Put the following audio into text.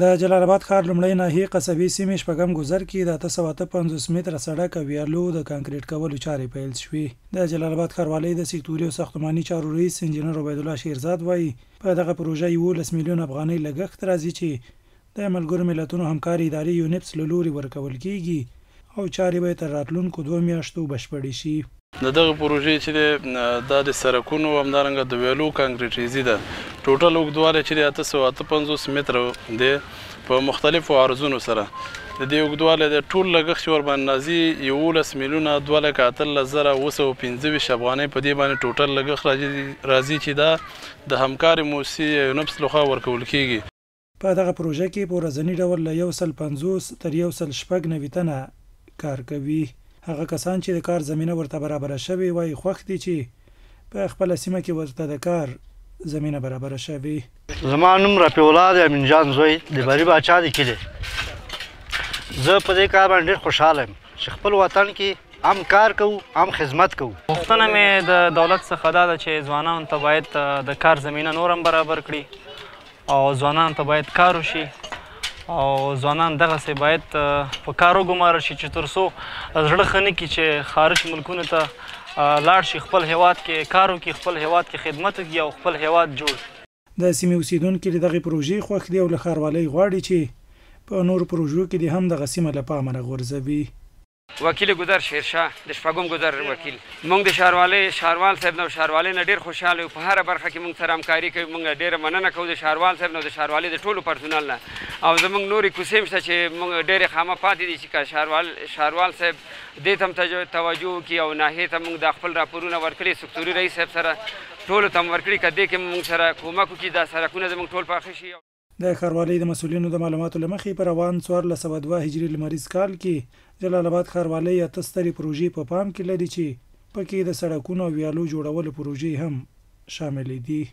د جلال آباد ښار لومړی ناحیې قصبي سیمې شپږم ګذر کې د 858 متره سړک او ویالو د کانکریټ کولو چارې پیل شوې. د جلال آباد ښاروالۍ د سکتوري او ساختماني چارو رئیس انجینر عبیدالله شیرزاد وایي په دغه پروژه 11 میلیون افغانۍ لګښت راځي چې د ملګرو ملتونو همکاري ادارې یونیپس له لوري ورکول کیږي او چارې به تر راتلونکو 2 میاشتو بشپړې شي. د دغه پروژې چې د سرکونو همدارنګه د ویالو کانکریټیزي ده ټوټل اوږدوالی چې د 858 متره دی په مختلفو عرضونو سره د دې اوږدوالی د ټول لګښت چې ورباندې راځي 11 میلیونه 2,18,915 افغانۍ په دې باندې ټوټل لګښت راځي چې دا د همکاري موسسې یونیپس لخوا ورکول کیږي. په دغه پروژه کې په ورځني ډول له 150 تر 190 تنه کار کوي. هغه کسان چې د کار زمینه ورته برابره شوې وای خوښ دي چې په خپل سیمه کې ورته د کار زمینه برابره شوې. زما نوم رفیع الله دی، امین جان زوی د بری باچا دی کلی. زه په دې کار باندې ډېر خوشحاله یم چې خپل وطن کې هم کار کوو هم خدمت کوو. غوښتنه مې د دولت څخه دا ده چې ځوانانو ته باید د کار زمینه نور هم برابر کړي او ځوانانو ته باید کار وشي او ځوانان دغسې باید په کار وګمارل شي چې تر څو زړه ښه نه کړي چې خارج ملکونو ته لاړ شي، خپل هیواد کې کار وکړي، خپل هیواد کې خدمت وکړي او خپل هیواد جوړ کړي. د سیمې اوسیدونکي د دغې پروژې خوښ دي او له ښاروالۍ غواړي چې په نورو پروژو کې دې هم دغه سیمه له پامه راغورځوي. وکیل ګذر شیرشاه د شپږم ګذر وکیل، موږ د ښاروال صاحب نه او ښاروالۍ نه ډېر خوشحاله یو. په هره برخه کې موږ سره همکاري کوي. موږ ډېره مننه کوو د ښاروال صاحب نه او د ښاروالۍ د ټولو پرسونل نه. او زموږ نورې کوڅې هم شته چې موږ ډېرې خامه پاتې دي چې که ښاروال صاحب دې ته هم توجه وکړي او ناحیې ته موږ د خپل راپورونه ورکړي سکتوري رئیس صاحب سره ټولو ته هم ورکړي، که دې کې موږ سره کومک وکړي دا سرکونه زموږ ټول پاخه شي. د ښاروالۍ د مسؤلینو د معلوماتو له مخې په روان 1402 هجري لمریز کال کې جلال آباد ښاروالۍ 8 سترې پروژې په پام کې لري چې پکې د سړکونو او ویالو جوړولو پروژې هم شاملې دي.